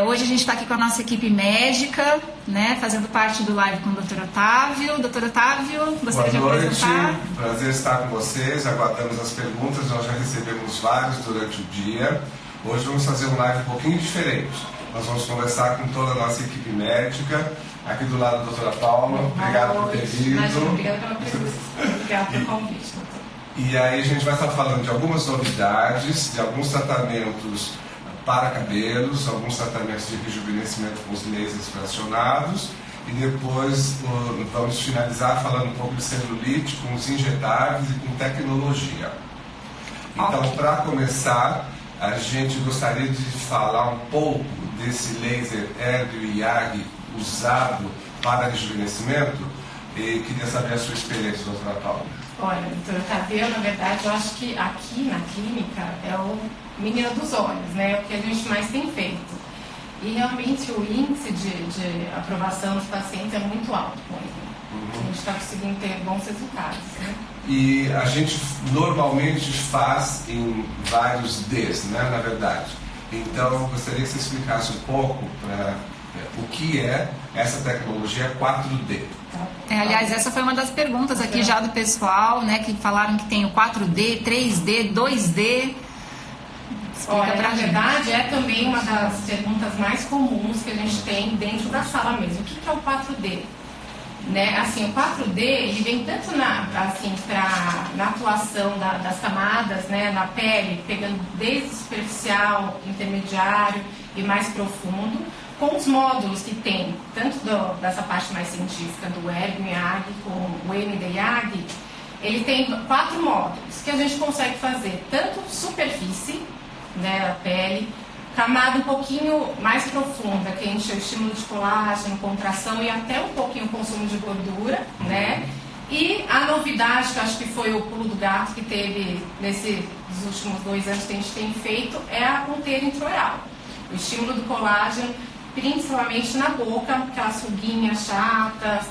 Hoje a gente está aqui com a nossa equipe médica, né, fazendo parte do live com o Dr. Otávio. Dr. Otávio, gostaria de apresentar? Boa noite, prazer estar com vocês, aguardamos as perguntas, nós já recebemos vários durante o dia. Hoje vamos fazer um live um pouquinho diferente. Nós vamos conversar com toda a nossa equipe médica. Aqui do lado, a doutora Paula. Obrigado por ter vindo. Imagina, obrigada pela presença. Obrigada pelo convite, doutor. E aí a gente vai estar falando de algumas novidades, de alguns tratamentos para cabelos, alguns tratamentos de rejuvenescimento com os lasers fracionados. E depois vamos finalizar falando um pouco de celulite, com os injetáveis e com tecnologia. Então, para começar, a gente gostaria de falar um pouco desse laser Hélio IAG usado para rejuvenescimento e queria saber a sua experiência, doutora Paula. Olha, doutor Otávio, na verdade, eu acho que aqui na clínica é o menino dos olhos, né? O que a gente mais tem feito. E realmente o índice de aprovação dos pacientes é muito alto com ele. A gente está conseguindo ter bons resultados, né? E a gente normalmente faz em vários Ds, né, na verdade. Então, eu gostaria que você explicasse um pouco o que é essa tecnologia 4D. Aliás, essa foi uma das perguntas aqui já do pessoal, né, que falaram que tem o 4D, 3D, 2D. Olha, na verdade, é também uma das perguntas mais comuns que a gente tem dentro da sala mesmo. O que é o 4D? Né? Assim, o 4D ele vem tanto na atuação das camadas, né, na pele, pegando desde superficial, intermediário e mais profundo, com os módulos que tem, tanto dessa parte mais científica do Hélio IAG com o MD IAG, ele tem 4 módulos que a gente consegue fazer tanto superfície, né, a pele, camada um pouquinho mais profunda, que a gente chama de estímulo de colágeno, contração e até um pouquinho consumo de gordura, né? E a novidade, que eu acho que foi o pulo do gato que teve nesses últimos 2 anos que a gente tem feito, é a ponteira intraoral. O estímulo do colágeno, principalmente na boca, aquelas ruguinhas chatas,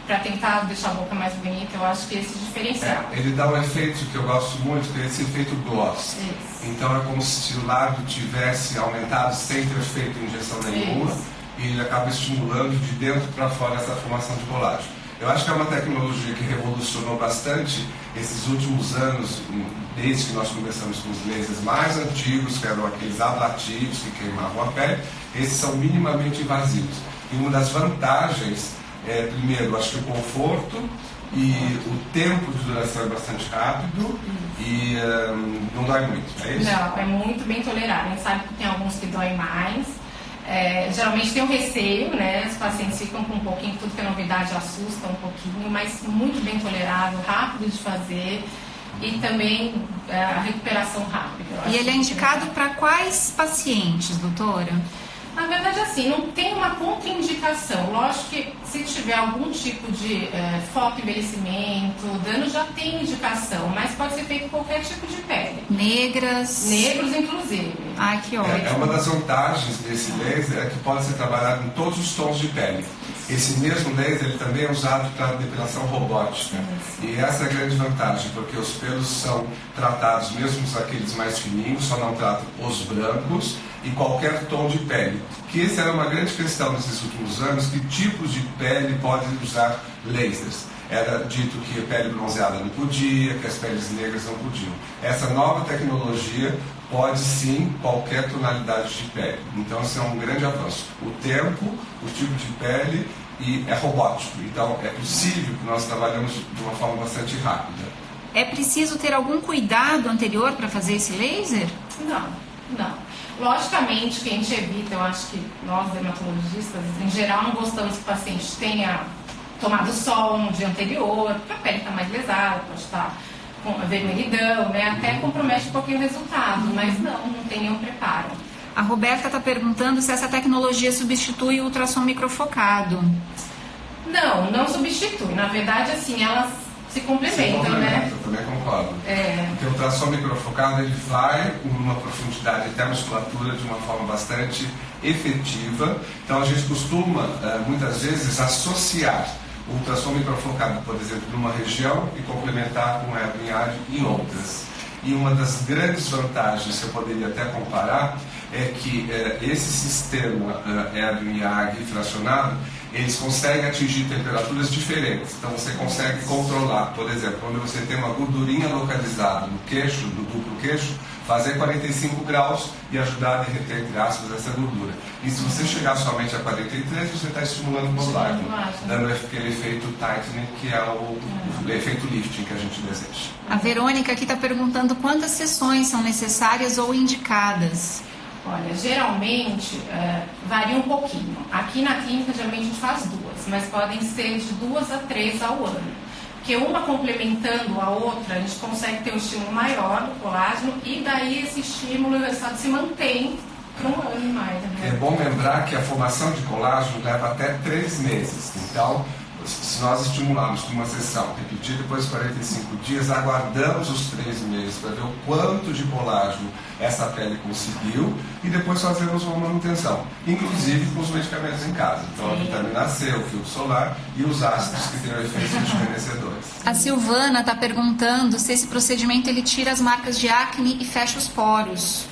para tentar deixar a boca mais bonita, eu acho que esse diferencial. Ele dá um efeito que eu gosto muito, que é esse efeito gloss. Isso. Então é como se o lábio tivesse aumentado sem ter feito injeção nenhuma. Isso. E ele acaba estimulando de dentro para fora essa formação de colágeno. Eu acho que é uma tecnologia que revolucionou bastante esses últimos anos, desde que nós começamos com os lasers mais antigos, que eram aqueles ablativos que queimavam a pele. Esses são minimamente invasivos. E uma das vantagens primeiro, acho que o conforto e o tempo de duração é bastante rápido e não dói muito, é isso? Não, é muito bem tolerado. A gente sabe que tem alguns que doem mais. Geralmente tem um receio, né? Os pacientes ficam com um pouquinho, tudo que é novidade assusta um pouquinho, mas muito bem tolerado, rápido de fazer e também a recuperação rápida. E ele é indicado para quais pacientes, doutora? Na verdade, assim, não tem uma contraindicação. Lógico que se tiver algum tipo de fotoenvelhecimento, dano já tem indicação, mas pode ser feito em qualquer tipo de pele. Negros, inclusive. Ai, que ótimo. Uma das vantagens desse laser é que pode ser trabalhado em todos os tons de pele. Esse mesmo laser ele também é usado para depilação robótica. E essa é a grande vantagem, porque os pelos são tratados, mesmo aqueles mais fininhos, só não tratam os brancos e qualquer tom de pele. Que essa era uma grande questão nesses últimos anos, que tipos de pele podem usar lasers. Era dito que a pele bronzeada não podia, que as peles negras não podiam. Essa nova tecnologia pode sim qualquer tonalidade de pele. Então isso é um grande avanço. O tempo, o tipo de pele e é robótico. Então é possível que nós trabalhemos de uma forma bastante rápida. É preciso ter algum cuidado anterior para fazer esse laser? Não. Logicamente que a gente evita, eu acho que nós dermatologistas, em geral, não gostamos que o paciente tenha tomado sol no dia anterior, porque a pele está mais lesada, pode estar com vermelhidão, né? Até compromete um pouquinho o resultado, mas não tem nenhum preparo. A Roberta está perguntando se essa tecnologia substitui o ultrassom microfocado. Não substitui. Na verdade, assim, elas se complementam, né? Eu também concordo. Porque o ultrassom microfocado ele vai numa profundidade até a musculatura de uma forma bastante efetiva. Então a gente costuma, muitas vezes, associar o ultrassom microfocado, por exemplo, numa região e complementar com o Hélio IAG em outras. E uma das grandes vantagens que eu poderia até comparar é que esse sistema Erbium e AG fracionado, eles conseguem atingir temperaturas diferentes. Então você consegue controlar, por exemplo, quando você tem uma gordurinha localizada no queixo, no duplo queixo, fazer 45 graus e ajudar a derreter, entre aspas, essa gordura. E se você chegar somente a 43, você está estimulando o colágeno, dando aquele efeito tightening, que é o efeito lifting que a gente deseja. A Verônica aqui está perguntando quantas sessões são necessárias ou indicadas. Olha, geralmente varia um pouquinho. Aqui na clínica, geralmente a gente faz 2, mas podem ser de 2 a 3 ao ano. Porque uma complementando a outra, a gente consegue ter um estímulo maior do colágeno e daí esse estímulo e o resultado se mantém por um ano e mais. Né? É bom lembrar que a formação de colágeno leva até 3 meses. Então, se nós estimularmos com uma sessão, repetir depois de 45 dias, aguardamos os 3 meses para ver o quanto de colágeno essa pele conseguiu e depois fazemos uma manutenção, inclusive com os medicamentos em casa. Então, a vitamina C, o filtro solar e os ácidos que têm o efeito rejuvenescedores. A Silvana está perguntando se esse procedimento ele tira as marcas de acne e fecha os poros.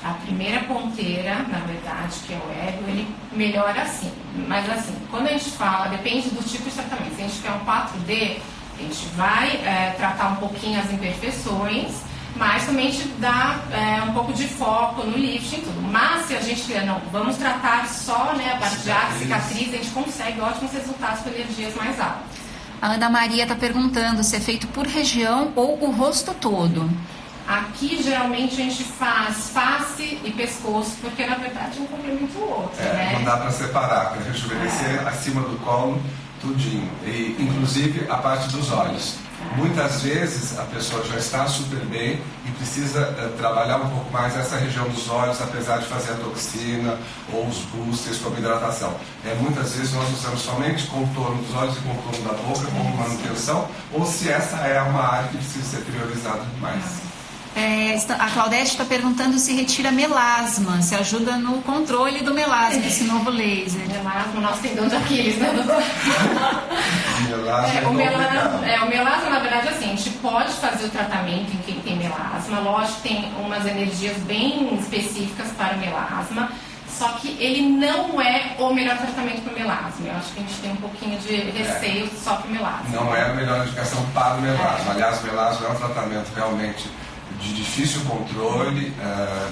A primeira ponteira, na verdade, que é o Erbium, ele melhora assim. Mas assim, quando a gente fala, depende do tipo de tratamento. Se a gente quer um 4D, a gente vai tratar um pouquinho as imperfeições, mas também te dá um pouco de foco no lifting e tudo. Mas se a gente quer, não, vamos tratar só a parte de acne, cicatriz, a gente consegue ótimos resultados com energias mais altas. A Ana Maria está perguntando se é feito por região ou o rosto todo. Aqui, geralmente, a gente faz face e pescoço, porque, na verdade, um complementa o outro, né? Não dá para separar, para rejuvenescer acima do colo, tudinho. E, inclusive, a parte dos olhos. Muitas vezes, a pessoa já está super bem e precisa trabalhar um pouco mais essa região dos olhos, apesar de fazer a toxina ou os boosters como hidratação. Muitas vezes, nós usamos somente contorno dos olhos e contorno da boca como manutenção, ou se essa é uma área que precisa ser priorizada mais. A Claudete está perguntando se retira melasma, se ajuda no controle do melasma, esse novo laser. Melasma, nosso tendão de Aquiles, né, doutor? O melasma, na verdade, assim, a gente pode fazer o tratamento em quem tem melasma. Lógico que tem umas energias bem específicas para o melasma, só que ele não é o melhor tratamento para o melasma. Eu acho que a gente tem um pouquinho de receio só para o melasma. Não é a melhor indicação para o melasma. Aliás, o melasma é um tratamento realmente de difícil controle,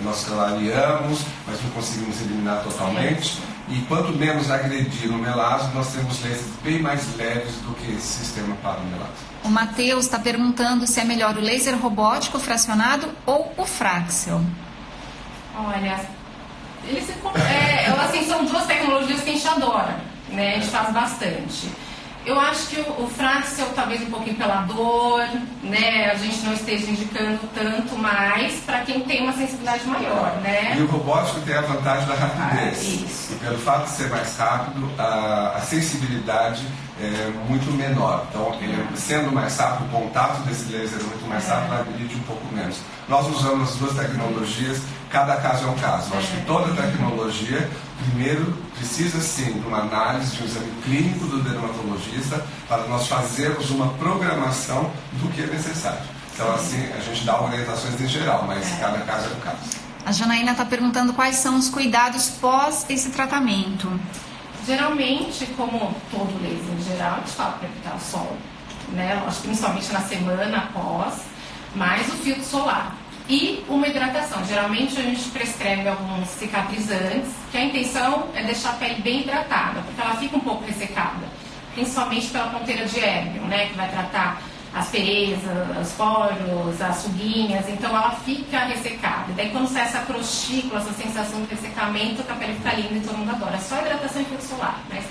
nós clareamos, mas não conseguimos eliminar totalmente. E quanto menos agredir o melasma, nós temos lasers bem mais leves do que esse sistema para o melasma. O Matheus está perguntando se é melhor o laser robótico fracionado ou o Fraxel. Olha, assim, são 2 tecnologias que a gente adora, né? A gente faz bastante. Eu acho que o Fraxel, talvez um pouquinho pela dor, né? A gente não esteja indicando tanto, mais para quem tem uma sensibilidade maior, né? E o robótico tem a vantagem da rapidez. Isso. E pelo fato de ser mais rápido, a sensibilidade é muito menor. Então, sendo mais rápido, o contato desse laser é muito mais rápido, vai agredir um pouco menos. Nós usamos as 2 tecnologias, cada caso é um caso. Eu acho que toda tecnologia, primeiro, precisa sim de uma análise, de um exame clínico do dermatologista, para nós fazermos uma programação do que é necessário. Então, assim, a gente dá orientações em geral, mas cada caso é um caso. A Janaína está perguntando quais são os cuidados pós esse tratamento. Geralmente, como todo laser em geral, a gente fala para evitar o sol, né? Acho que principalmente na semana após, mais o filtro solar. E uma hidratação. Geralmente a gente prescreve alguns cicatrizantes, que a intenção é deixar a pele bem hidratada, porque ela fica um pouco ressecada, principalmente pela ponteira de Erbium, né? Que vai tratar as pereias, os poros, as ruguinhas, então ela fica ressecada. E daí quando sai essa crostícula, essa sensação de ressecamento, a pele fica linda e todo mundo adora. Só hidratação e filtro solar, né?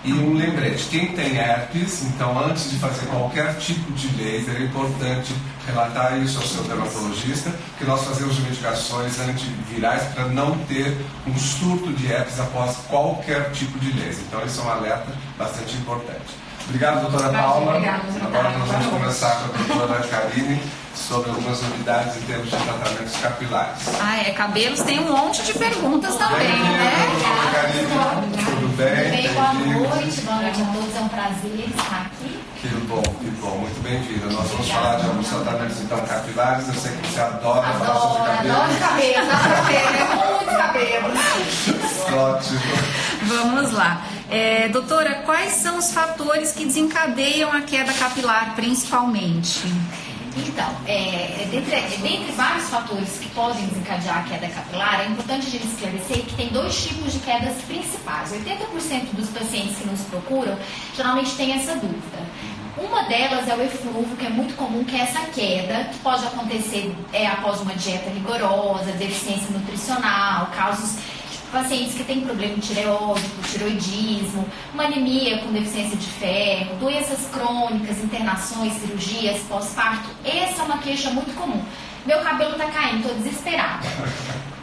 E um lembrete, quem tem herpes, então antes de fazer qualquer tipo de laser, é importante relatar isso ao seu dermatologista, que nós fazemos medicações antivirais para não ter um surto de herpes após qualquer tipo de laser. Então isso é um alerta bastante importante. Obrigado, doutora Paula. Agora nós vamos conversar com a doutora Karine sobre algumas novidades em termos de tratamentos capilares. Cabelos tem um monte de perguntas também, né? Tudo bem? Boa noite a todos, é um prazer estar aqui. Que bom, muito bem-vinda. Nós vamos falar de alguns tratamentos então capilares. Eu sei que você adora falar sobre cabelo. Adoro cabelo, dá pra ver, né? Muito ótimo. Vamos lá. Doutora, quais são os fatores que desencadeiam a queda capilar, principalmente? Então, dentre vários fatores que podem desencadear a queda capilar, é importante a gente esclarecer que tem dois tipos de quedas principais. 80% dos pacientes que nos procuram geralmente tem essa dúvida. Uma delas é o eflúvio, que é muito comum, que é essa queda, que pode acontecer após uma dieta rigorosa, deficiência nutricional, casos de pacientes que têm problema tireóidico, tiroidismo, uma anemia com deficiência de ferro, doenças crônicas, internações, cirurgias, pós-parto. Essa é uma queixa muito comum. Meu cabelo está caindo, estou desesperada.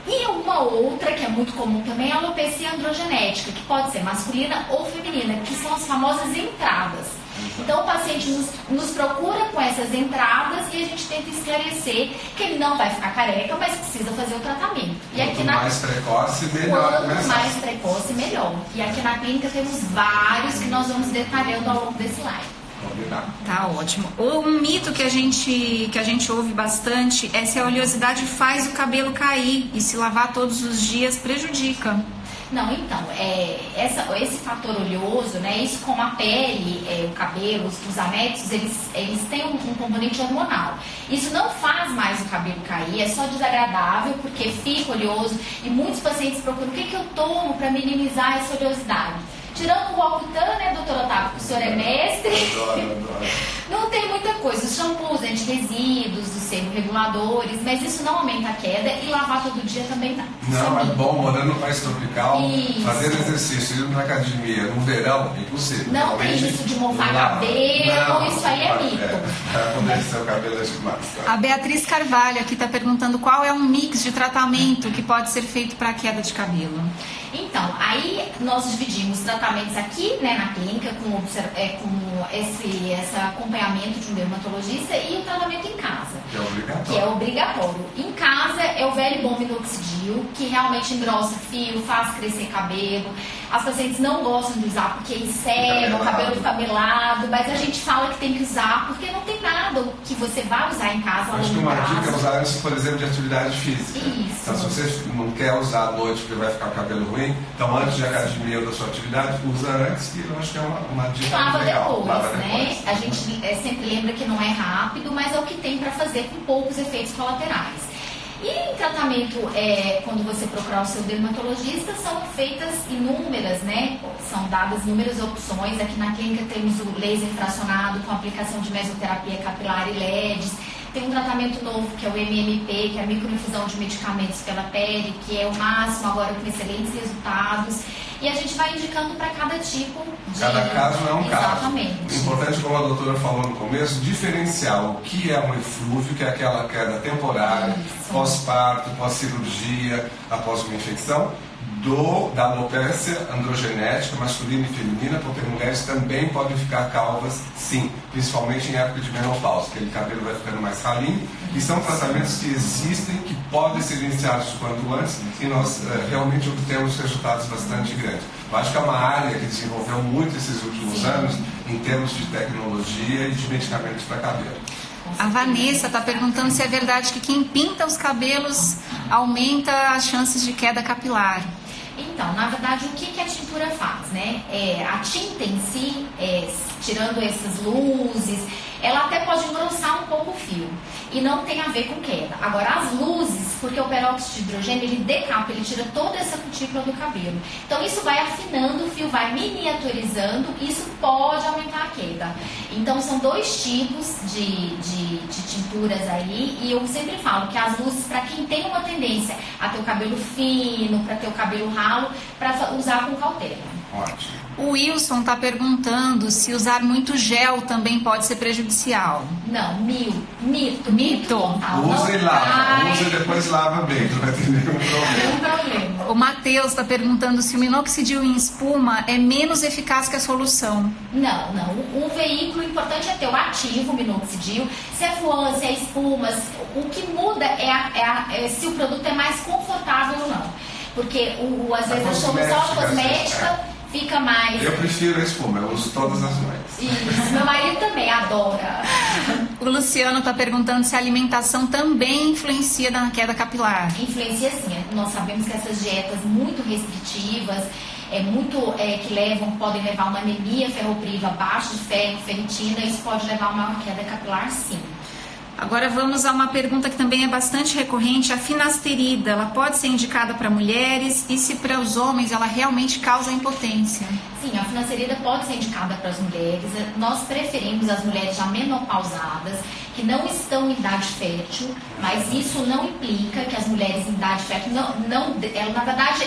E uma outra que é muito comum também é a alopecia androgenética, que pode ser masculina ou feminina, que são as famosas entradas. Então o paciente nos procura com essas entradas e a gente tenta esclarecer que ele não vai ficar careca, mas precisa fazer o tratamento. E aqui mais precoce, melhor. Quanto mais precoce, melhor. E aqui na clínica temos vários que nós vamos detalhando ao longo desse live. Tá ótimo. Um mito que a gente ouve bastante é se a oleosidade faz o cabelo cair e se lavar todos os dias prejudica. Não, então, esse fator oleoso, né, isso com a pele, o cabelo, os améticos, eles têm um componente hormonal. Isso não faz mais o cabelo cair, é só desagradável porque fica oleoso e muitos pacientes procuram o que eu tomo para minimizar essa oleosidade. Tirando o Roacutan, né, doutor Otávio, que o senhor é mestre, não tem muita coisa. Os shampoos anti-resíduos, os sebo-reguladores, mas isso não aumenta a queda e lavar todo dia também dá. Não, é bom, morando no país tropical, isso. Fazer exercício, ir na academia, no verão, é impossível. Não tem isso de mofar cabelo, isso aí é mito. Apodrecer o cabelo é demais. A Beatriz Carvalho aqui está perguntando qual é um mix de tratamento que pode ser feito para a queda de cabelo. Então, aí nós dividimos tratamentos aqui, né, na clínica, com esse acompanhamento de um dermatologista e o tratamento em casa. Que é obrigatório. Em casa é o velho bom minoxidil, que realmente engrossa fio, faz crescer cabelo. As pacientes não gostam de usar porque encema, o cabelo fica melado, mas a gente fala que tem que usar porque não tem nada que você vai usar em casa. Acho que uma dica é usar isso, por exemplo, de atividade física. Isso. Então, se você não quer usar à noite porque vai ficar o cabelo ruim, então antes de academia ou da sua atividade, usa antes, que eu acho que é uma dica lava legal. Depois, Lava né? depois. A gente sempre lembra que não é rápido, mas é o que tem para fazer com poucos efeitos colaterais. E em tratamento, quando você procurar o seu dermatologista, são feitas inúmeras, né? São dadas inúmeras opções. Aqui na clínica temos o laser fracionado com aplicação de mesoterapia capilar e LEDs. Tem um tratamento novo que é o MMP, que é a microinfusão de medicamentos pela pele, que é o máximo agora com excelentes resultados. E a gente vai indicando para cada tipo de... Cada caso é um caso. Exatamente. Importante, como a doutora falou no começo, diferenciar o que é um eflúvio, que é aquela queda temporária, pós-parto, pós-cirurgia, após uma infecção, da alopecia androgenética, masculina e feminina, porque mulheres também podem ficar calvas, sim, principalmente em época de menopausa, aquele cabelo vai ficando mais ralinho, e são tratamentos que existem, que podem ser iniciados o quanto antes, e nós realmente obtemos resultados bastante grandes. Eu acho que é uma área que desenvolveu muito esses últimos anos, em termos de tecnologia e de medicamentos para cabelo. A Vanessa está perguntando se é verdade que quem pinta os cabelos aumenta as chances de queda capilar. Então, na verdade, o que a tintura faz, né? A tinta em si, tirando essas luzes, ela até pode engrossar um pouco o fio e não tem a ver com queda. Agora, as luzes, porque o peróxido de hidrogênio, ele decapa, ele tira toda essa cutícula do cabelo. Então, isso vai afinando o fio, vai miniaturizando e isso pode aumentar a queda. Então, são dois tipos de tinturas aí e eu sempre falo que as luzes, para quem tem uma tendência a ter o cabelo fino, para ter o cabelo ralo, para usar com cautela. Ótimo. O Wilson está perguntando se usar muito gel também pode ser prejudicial. Não, mito. Usa e lava, usa e depois lava bem, não vai ter nenhum problema. Nenhum problema. O Matheus está perguntando se o minoxidil em espuma é menos eficaz que a solução. Não. O veículo importante é ter o ativo, o minoxidil. Se é fluan, se é espuma, o que muda é se o produto é mais confortável ou não. Porque às vezes a solução cosmética fica mais... Eu prefiro a espuma, eu uso todas as noites. Isso, meu marido também adora. O Luciano está perguntando se a alimentação também influencia na queda capilar. Influencia sim. Nós sabemos que essas dietas muito restritivas, podem levar a uma anemia ferropriva, baixa de ferro, ferritina, isso pode levar a uma queda capilar sim. Agora vamos a uma pergunta que também é bastante recorrente, a finasterida, ela pode ser indicada para mulheres e se para os homens ela realmente causa impotência? Sim, a finasterida pode ser indicada para as mulheres, nós preferimos as mulheres já menopausadas, que não estão em idade fértil, mas isso não implica que as mulheres em idade fértil na verdade,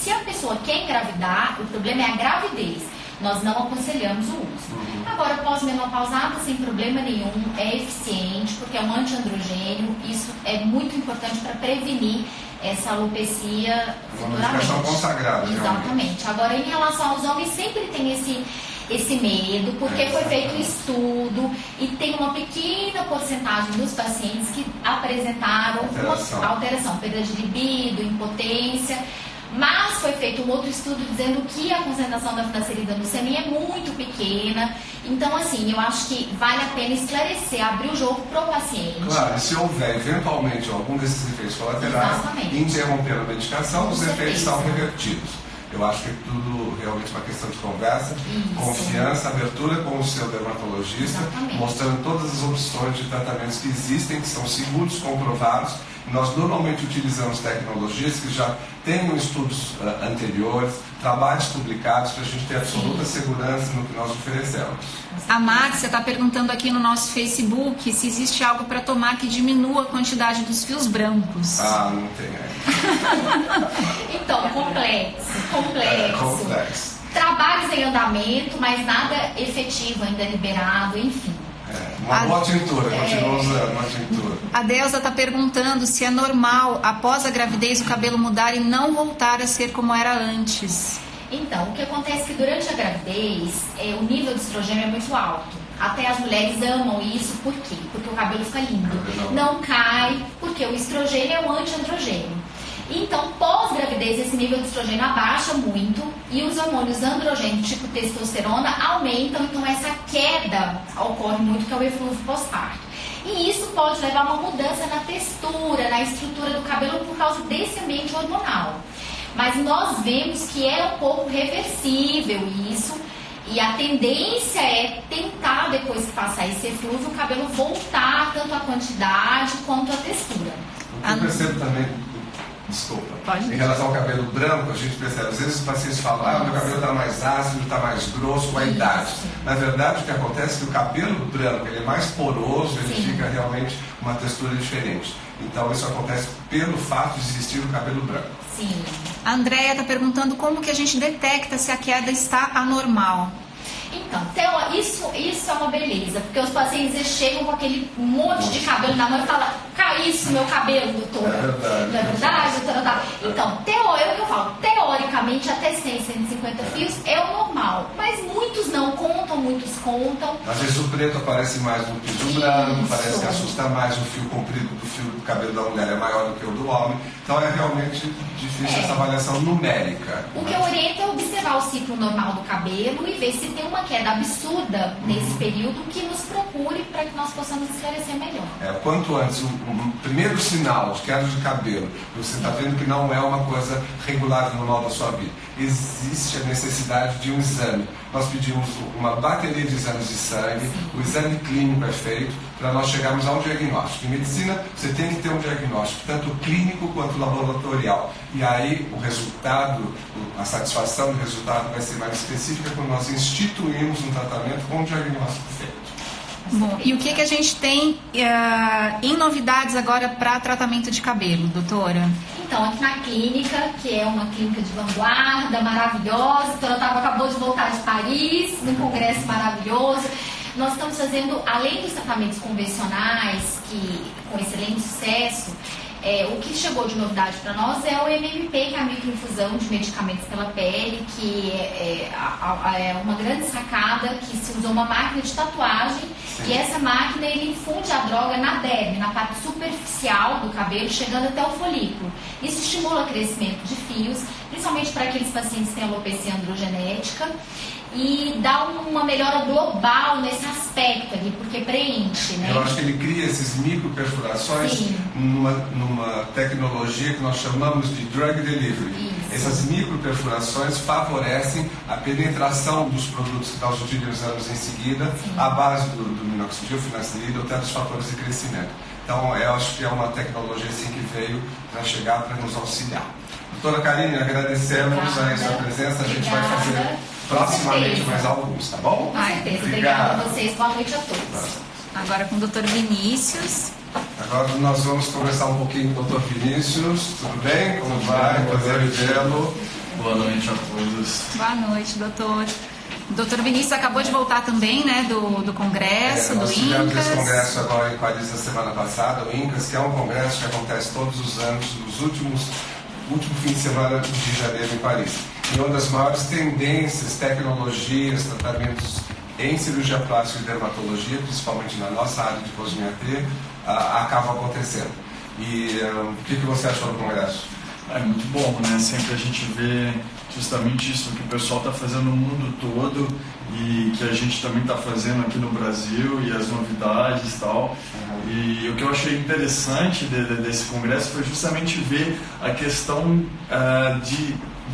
se a pessoa quer engravidar, o problema é a gravidez. Nós não aconselhamos o uso. Agora, pós-menopausada, sem problema nenhum, é eficiente, porque é um antiandrogênio. Isso é muito importante para prevenir essa alopecia futuramente. Uma medicação consagrada. Exatamente. Agora, em relação aos homens, sempre tem esse medo, porque foi feito um estudo e tem uma pequena porcentagem dos pacientes que apresentaram uma alteração, perda de libido, impotência. Mas foi feito um outro estudo dizendo que a concentração da finasterida no sêmen é muito pequena. Então, assim, eu acho que vale a pena esclarecer, abrir o jogo para o paciente. Claro, e se houver eventualmente algum desses efeitos colaterais, interromper a medicação, os efeitos são revertidos. Eu acho que é tudo realmente uma questão de conversa, confiança, abertura com o seu dermatologista, mostrando todas as opções de tratamentos que existem, que são seguros, comprovados. Nós normalmente utilizamos tecnologias que já tenham estudos anteriores, trabalhos publicados, para a gente ter absoluta segurança no que nós oferecemos. A Márcia está perguntando aqui no nosso Facebook se existe algo para tomar que diminua a quantidade dos fios brancos. Ah, não tem ainda. Então, complexo. Trabalhos em andamento, mas nada efetivo ainda liberado, enfim. Uma boa tintura, continua usando uma tintura. A Delza está perguntando se é normal, após a gravidez, o cabelo mudar e não voltar a ser como era antes. Então, o que acontece é que durante a gravidez, o nível de estrogênio é muito alto. Até as mulheres amam isso, por quê? Porque o cabelo fica lindo. Não cai, porque o estrogênio é um antiandrogênio. Então, pós-gravidez, esse nível de estrogênio abaixa muito e os hormônios androgênicos, tipo testosterona, aumentam. Então, essa queda ocorre muito, que é o eflúvio pós-parto. E isso pode levar a uma mudança na textura, na estrutura do cabelo por causa desse ambiente hormonal. Mas nós vemos que é um pouco reversível isso. E a tendência é tentar, depois que passar esse eflúvio, o cabelo voltar tanto a quantidade quanto a textura. O que eu percebo também... Desculpa. Em relação ao cabelo branco, a gente percebe, às vezes os pacientes falam, meu cabelo está mais ácido, está mais grosso com a idade. Na verdade, o que acontece é que o cabelo branco ele é mais poroso, ele fica realmente uma textura diferente. Então, isso acontece pelo fato de existir o cabelo branco. Sim. A Andréia está perguntando como que a gente detecta se a queda está anormal. Então, isso é uma beleza, porque os pacientes chegam com aquele monte de cabelo na mão e falam, isso meu cabelo, doutora. Não é verdade, doutora? Então, é o que eu falo, teoricamente até 100, 150 fios é o normal, mas muitos não contam, muitos contam. Às vezes o preto aparece mais no piso branco, parece que assusta mais o fio comprido do fio do cabelo da mulher, é maior do que o do homem. Então é realmente difícil essa avaliação numérica. O que eu oriento é observar o ciclo normal do cabelo e ver se tem uma queda absurda nesse período, que nos procure para que nós possamos esclarecer melhor. Quanto antes, o primeiro sinal de queda de cabelo, você está vendo que não é uma coisa regular e normal da sua vida, existe a necessidade de um exame. Nós pedimos uma bateria de exames de sangue, o exame clínico é feito para nós chegarmos a um diagnóstico. Em medicina, você tem que ter um diagnóstico, tanto clínico quanto laboratorial. E aí, o resultado, a satisfação do resultado vai ser mais específica quando nós instituímos um tratamento com um diagnóstico feito. Bom, e o que a gente tem em novidades agora para tratamento de cabelo, doutora? Então, aqui na clínica, que é uma clínica de vanguarda, maravilhosa, a doutora acabou de voltar de Paris, num congresso maravilhoso. Nós estamos fazendo, além dos tratamentos convencionais, que com excelente sucesso, o que chegou de novidade para nós é o MMP, que é a microinfusão de medicamentos pela pele, que é uma grande sacada, que se usou uma máquina de tatuagem. Sim. E essa máquina ele infunde a droga na derme, na parte superficial do cabelo, chegando até o folículo. Isso estimula o crescimento de fios, principalmente para aqueles pacientes que têm alopecia androgenética, e dá uma melhora global nesse aspecto ali, porque preenche, né? Eu acho que ele cria esses microperfurações numa tecnologia que nós chamamos de drug delivery. Isso. Essas microperfurações favorecem a penetração dos produtos que nós utilizamos em seguida, à base do minoxidil, finasterida ou até dos fatores de crescimento. Então, eu acho que é uma tecnologia assim, que veio para chegar, para nos auxiliar. Doutora Karine, agradecemos a sua presença. A gente vai fazer proximamente mais alguns, tá bom? Com certeza. Obrigada a vocês. Boa noite a todos. Agora com o Dr. Vinícius. Agora nós vamos conversar um pouquinho com o Dr. Vinícius. Tudo bem? Como vai? Prazer em vê-lo. Boa noite a todos. Boa noite, doutor. O doutor Vinícius acabou de voltar também, né, do congresso, do nós tivemos INCAS. esse congresso agora em Paris na semana passada, o INCAS, que é um congresso que acontece todos os anos, nos último fim de semana de janeiro em Paris. E uma das maiores tendências, tecnologias, tratamentos em cirurgia plástica e dermatologia, principalmente na nossa área de cosmetria, acabam acontecendo. E o que você achou do congresso? É muito bom, né? Sempre a gente vê justamente isso que o pessoal está fazendo no mundo todo e que a gente também está fazendo aqui no Brasil, e as novidades e tal. E o que eu achei interessante desse congresso foi justamente ver a questão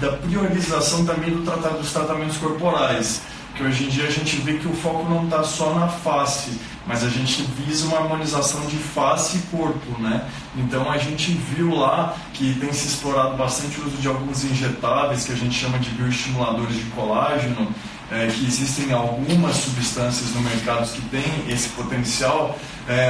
da priorização também dos tratamentos corporais. Que hoje em dia a gente vê que o foco não está só na face, mas a gente visa uma harmonização de face e corpo, né? Então a gente viu lá que tem se explorado bastante o uso de alguns injetáveis que a gente chama de bioestimuladores de colágeno, que existem algumas substâncias no mercado que têm esse potencial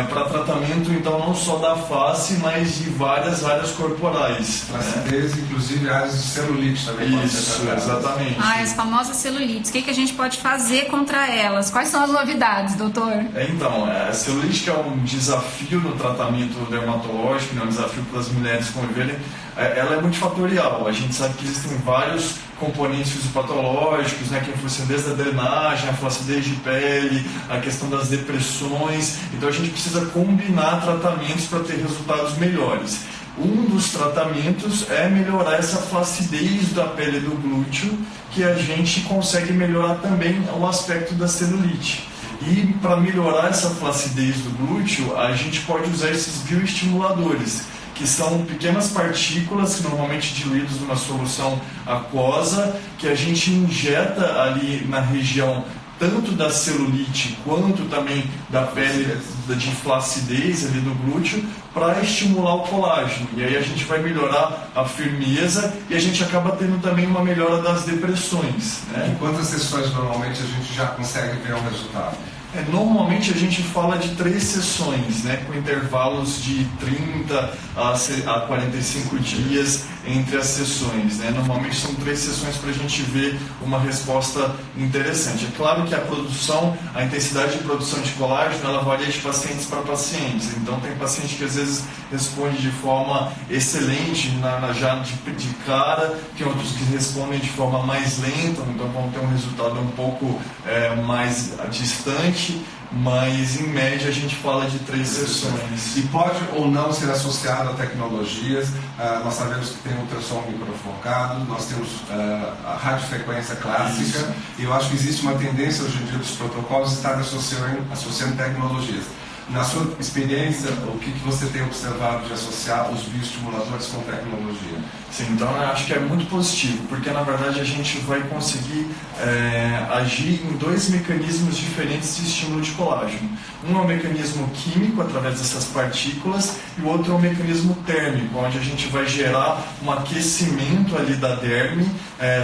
para tratamento, então não só da face, mas de várias áreas corporais. Flacidez, inclusive áreas de celulite também. Isso, exatamente. As famosas celulites. O que a gente pode fazer contra elas? Quais são as novidades, doutor? Então, a celulite, que é um desafio no tratamento dermatológico, né, um desafio para as mulheres conviverem, ela é multifatorial. A gente sabe que existem vários componentes fisiopatológicos, né, que influenciam desde a drenagem, a flacidez de pele, a questão das depressões. Então a gente precisa combinar tratamentos para ter resultados melhores. Um dos tratamentos é melhorar essa flacidez da pele do glúteo, que a gente consegue melhorar também o aspecto da celulite. E para melhorar essa flacidez do glúteo, a gente pode usar esses bioestimuladores, que são pequenas partículas, normalmente diluídas numa solução aquosa, que a gente injeta ali na região tanto da celulite quanto também da pele de flacidez ali do glúteo, para estimular o colágeno. E aí a gente vai melhorar a firmeza e a gente acaba tendo também uma melhora das depressões, né? Em quantas sessões normalmente a gente já consegue ver um resultado? Normalmente a gente fala de 3 sessões, né, com intervalos de 30 a 45 dias entre as sessões, né? Normalmente são 3 sessões para a gente ver uma resposta interessante. É claro que a intensidade de produção de colágeno, ela varia de pacientes para pacientes. Então tem paciente que às vezes responde de forma excelente já de cara, tem outros que respondem de forma mais lenta, então vão ter um resultado um pouco mais distante. Mas em média a gente fala de 3 sessões. E pode ou não ser associado a tecnologias. Nós sabemos que tem ultrassom microfocado, nós temos a radiofrequência clássica. Isso. E eu acho que existe uma tendência hoje em dia dos protocolos estar associando tecnologias. Na sua experiência, o que você tem observado de associar os bioestimuladores com tecnologia? Sim, então eu acho que é muito positivo, porque na verdade a gente vai conseguir agir em 2 mecanismos diferentes de estímulo de colágeno. Um é o mecanismo químico, através dessas partículas, e o outro é o mecanismo térmico, onde a gente vai gerar um aquecimento ali da derme,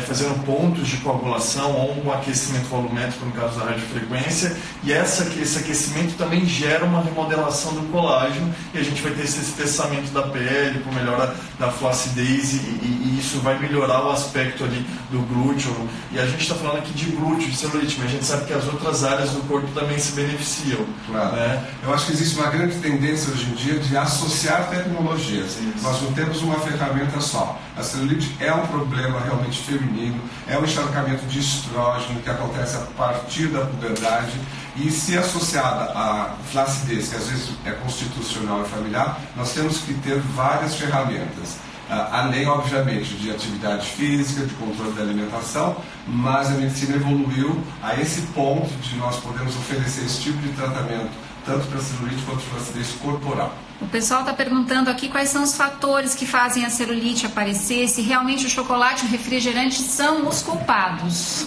fazendo pontos de coagulação ou um aquecimento volumétrico, no caso da radiofrequência, e esse aquecimento também gera uma remodelação do colágeno, e a gente vai ter esse espessamento da pele, com melhora da flacidez, e isso vai melhorar o aspecto ali do glúteo. E a gente está falando aqui de glúteo, de celulite, mas a gente sabe que as outras áreas do corpo também se beneficiam. Claro. Né? Eu acho que existe uma grande tendência hoje em dia de associar tecnologias. Nós não temos uma ferramenta só. A celulite é um problema realmente feminino, é um encharcamento de estrógeno que acontece a partir da puberdade, e se associada à flacidez, que às vezes é constitucional e familiar, nós temos que ter várias ferramentas. além, obviamente, de atividade física, de controle da alimentação, mas a medicina evoluiu a esse ponto de nós podermos oferecer esse tipo de tratamento, tanto para celulite quanto para acidez corporal. O pessoal está perguntando aqui quais são os fatores que fazem a celulite aparecer, se realmente o chocolate e o refrigerante são os culpados.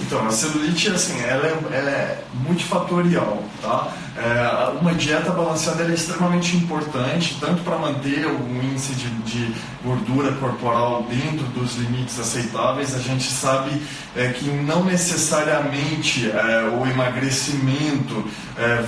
Então, a celulite, assim, ela é multifatorial, tá? Uma dieta balanceada é extremamente importante, tanto para manter o índice de gordura corporal dentro dos limites aceitáveis. A gente sabe que não necessariamente o emagrecimento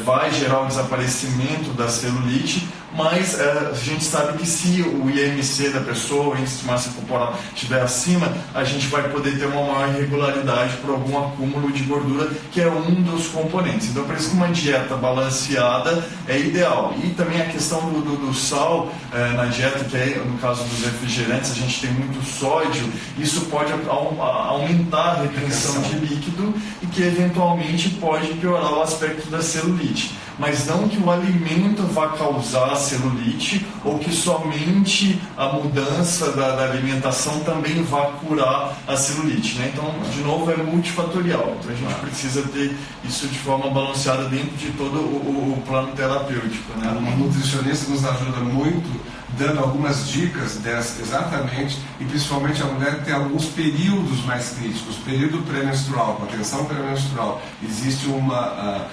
vai gerar o desaparecimento da celulite, mas a gente sabe que se o IMC da pessoa, o índice de massa corporal, estiver acima, a gente vai poder ter uma maior irregularidade por algum acúmulo de gordura, que é um dos componentes. Então, por isso que uma dieta balanceada é ideal. E também a questão do sal na dieta, que é, no caso dos refrigerantes, a gente tem muito sódio, isso pode aumentar a retenção de líquido e que eventualmente pode piorar o aspecto da celulite. Mas não que o alimento vá causar celulite ou que somente a mudança da alimentação também vá curar a celulite, né? Então, de novo, é multifatorial. Então, a gente precisa ter isso de forma balanceada dentro de todo o plano terapêutico, né? Um nutricionista nos ajuda muito, dando algumas dicas dessas exatamente, e principalmente a mulher tem alguns períodos mais críticos. Período pré-menstrual, com a tensão pré-menstrual, existe uma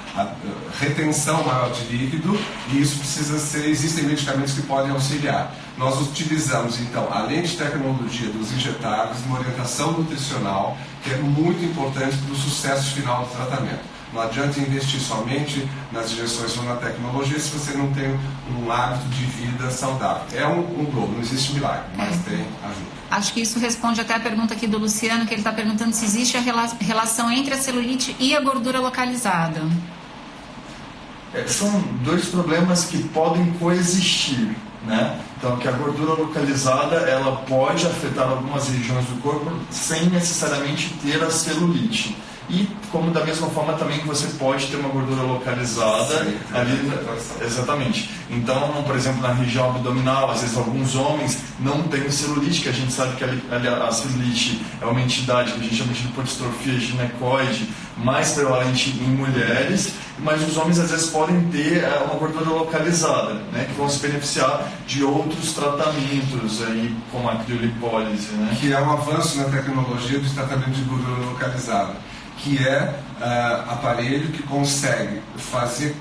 retenção maior de líquido e isso precisa ser, existem medicamentos que podem auxiliar. Nós utilizamos, então, além de tecnologia dos injetáveis, uma orientação nutricional que é muito importante para o sucesso final do tratamento. Não adianta investir somente nas injeções ou na tecnologia se você não tem um hábito de vida saudável. É um globo, não existe milagre, mas tem ajuda. Acho que isso responde até a pergunta aqui do Luciano, que ele está perguntando se existe a relação entre a celulite e a gordura localizada. São dois problemas que podem coexistir, né? Então, que a gordura localizada, ela pode afetar algumas regiões do corpo sem necessariamente ter a celulite. E como da mesma forma também que você pode ter uma gordura localizada ali, exatamente. Então, por exemplo, na região abdominal, às vezes alguns homens não têm celulite, que a gente sabe que a celulite é uma entidade que a gente chama de hipodistrofia ginecoide, mais prevalente em mulheres, mas os homens às vezes podem ter uma gordura localizada, né, que vão se beneficiar de outros tratamentos, aí, como a criolipólise, né? Que é um avanço na tecnologia de tratamento de gordura localizada, que é aparelho que consegue fazer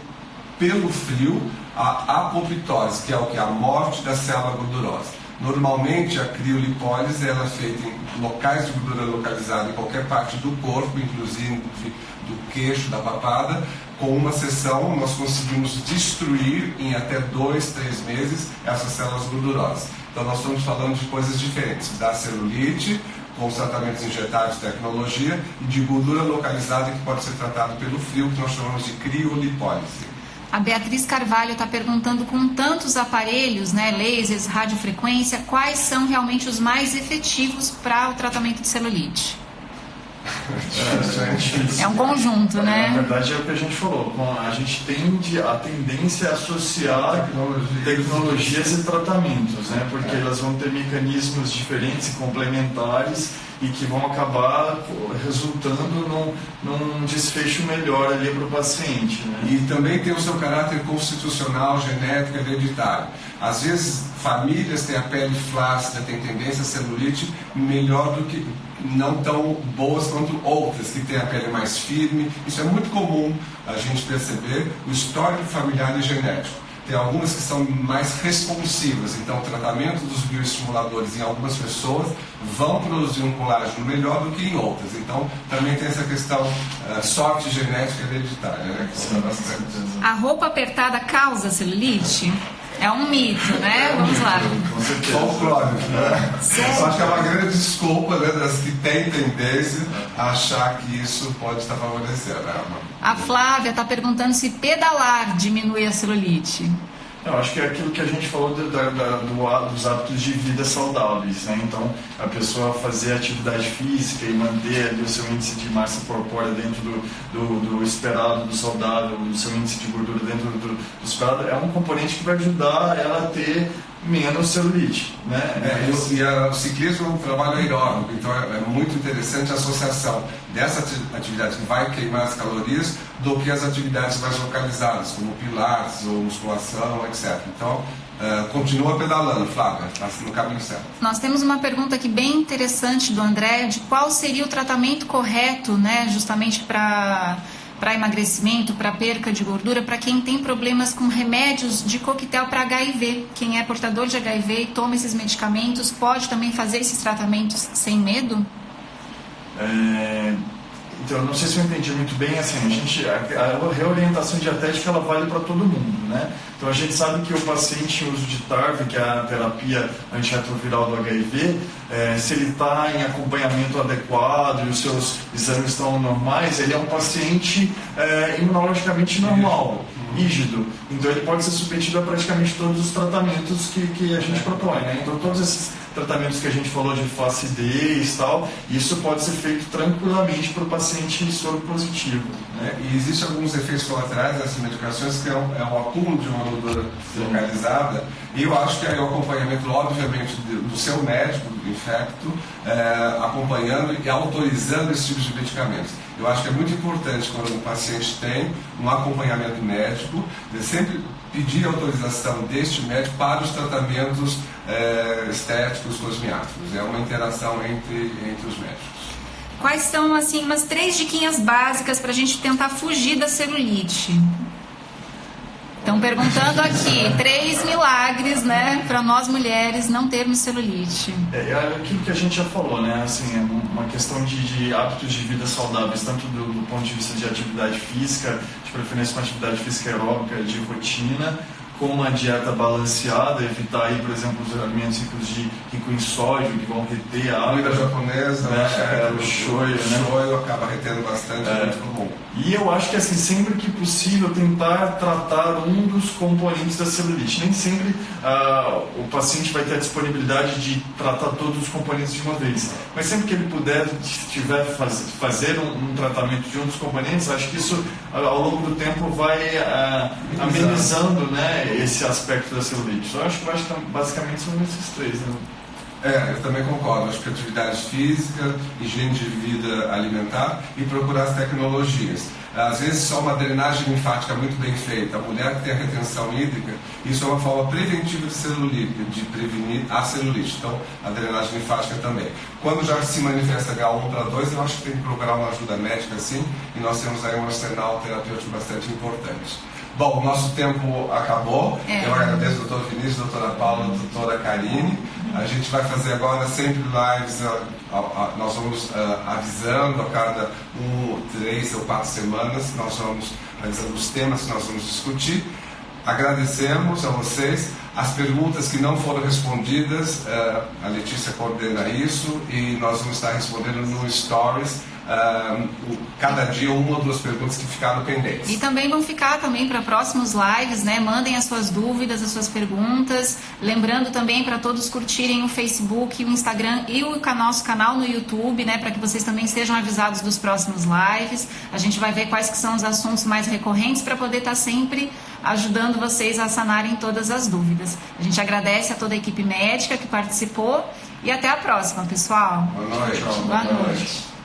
pelo frio a apoptose, que é o que? A morte da célula gordurosa. Normalmente a criolipólise ela é feita em locais de gordura localizada em qualquer parte do corpo, inclusive do queixo, da papada. Com uma sessão nós conseguimos destruir em até 2, 3 meses essas células gordurosas. Então nós estamos falando de coisas diferentes, da celulite, com os tratamentos injetáveis, tecnologia, e de gordura localizada que pode ser tratado pelo frio, que nós chamamos de criolipólise. A Beatriz Carvalho está perguntando, com tantos aparelhos, né, lasers, radiofrequência, quais são realmente os mais efetivos para o tratamento de celulite? É um conjunto, né? Na verdade é o que a gente falou, a gente tende a tendência a associar tecnologias e tratamentos, né? Porque elas vão ter mecanismos diferentes e complementares e que vão acabar resultando num desfecho melhor ali para o paciente, né? E também tem o seu caráter constitucional, genético, hereditário. Às vezes famílias têm a pele flácida, têm tendência a celulite melhor do que, não tão boas quanto outras que têm a pele mais firme. Isso é muito comum a gente perceber, o histórico familiar e genético. Tem algumas que são mais responsivas, então o tratamento dos bioestimuladores em algumas pessoas vão produzir um colágeno melhor do que em outras. Então também tem essa questão sorte genética hereditária, né? A roupa apertada causa celulite? É um mito, né? Vamos lá. Folclore, né? Só que é uma grande desculpa, né, das que têm tendência a achar que isso pode estar favorecendo. A Flávia está perguntando se pedalar diminui a celulite. Eu acho que é aquilo que a gente falou dos hábitos de vida saudáveis, né? Então, a pessoa fazer atividade física e manter ali o seu índice de massa corpórea dentro do esperado, do saudável, o seu índice de gordura dentro do esperado, é um componente que vai ajudar ela a ter menos celulite, né? O ciclismo é um trabalho aeróbico, então é muito interessante a associação dessa atividade que vai queimar as calorias do que as atividades mais localizadas, como pilates ou musculação, etc. Então, continua pedalando, Flávia, está no caminho certo. Nós temos uma pergunta aqui bem interessante do André, de qual seria o tratamento correto, né, justamente para emagrecimento, para perca de gordura, para quem tem problemas com remédios de coquetel para HIV. Quem é portador de HIV e toma esses medicamentos, pode também fazer esses tratamentos sem medo? Então, não sei se eu entendi muito bem, assim, a reorientação dietética ela vale para todo mundo, né? Então a gente sabe que o paciente em uso de TARV, que é a terapia antirretroviral do HIV, se ele está em acompanhamento adequado e os seus exames estão normais, ele é um paciente imunologicamente normal, rígido. Então ele pode ser submetido a praticamente todos os tratamentos que a gente propõe, né? Então todos esses tratamentos que a gente falou de flacidez e tal, isso pode ser feito tranquilamente para o paciente soro positivo, né? E existem alguns efeitos colaterais dessas medicações que é um acúmulo de uma gordura localizada, e eu acho que aí o acompanhamento, obviamente, do seu médico do infecto, acompanhando e autorizando esse tipo de medicamentos. Eu acho que é muito importante, quando um paciente tem um acompanhamento médico, sempre pedir autorização deste médico para os tratamentos estéticos, cosmiáticos. É uma interação entre os médicos. Quais são, assim, umas 3 diquinhas básicas para a gente tentar fugir da celulite? Estão perguntando aqui, 3 milagres, né, para nós mulheres não termos celulite. É aquilo que a gente já falou, né, assim, é uma questão de hábitos de vida saudáveis, tanto do ponto de vista de atividade física, de preferência com atividade física aeróbica de rotina, com uma dieta balanceada, evitar aí, por exemplo, os alimentos ricos em sódio, que vão reter a água. A comida japonesa, o shoyu, né? O shoyu acaba retendo bastante, é muito comum. E eu acho que, assim, sempre que possível, tentar tratar um dos componentes da celulite. Nem sempre o paciente vai ter a disponibilidade de tratar todos os componentes de uma vez. Mas sempre que ele puder, tiver fazer um tratamento de um dos componentes, acho que isso, ao longo do tempo, vai amenizando, né, esse aspecto da celulite. Eu acho que basicamente são esses 3, né? Eu também concordo. Acho que atividade física, higiene de vida alimentar e procurar as tecnologias. Às vezes só uma drenagem linfática muito bem feita, a mulher que tem a retenção hídrica, isso é uma forma preventiva de celulite, de prevenir a celulite. Então, a drenagem linfática também. Quando já se manifesta H1 para 2, eu acho que tem que procurar uma ajuda médica, sim, e nós temos aí um arsenal terapêutico bastante importante. Bom, o nosso tempo acabou. Eu agradeço ao Dr. Vinícius, doutora Paula, doutora Karine. A gente vai fazer agora sempre lives, nós vamos avisando a cada 3 ou 4 semanas, nós vamos avisando os temas que nós vamos discutir. Agradecemos a vocês. As perguntas que não foram respondidas, a Letícia coordena isso e nós vamos estar respondendo no Stories. Cada dia 1 ou 2 perguntas que ficaram pendentes. E também vão ficar também para próximos lives, né? Mandem as suas dúvidas, as suas perguntas. Lembrando também para todos curtirem o Facebook, o Instagram e o nosso canal no YouTube, né? Para que vocês também sejam avisados dos próximos lives. A gente vai ver quais que são os assuntos mais recorrentes para poder estar sempre ajudando vocês a sanarem todas as dúvidas. A gente agradece a toda a equipe médica que participou e até a próxima, pessoal. Boa noite. Boa noite.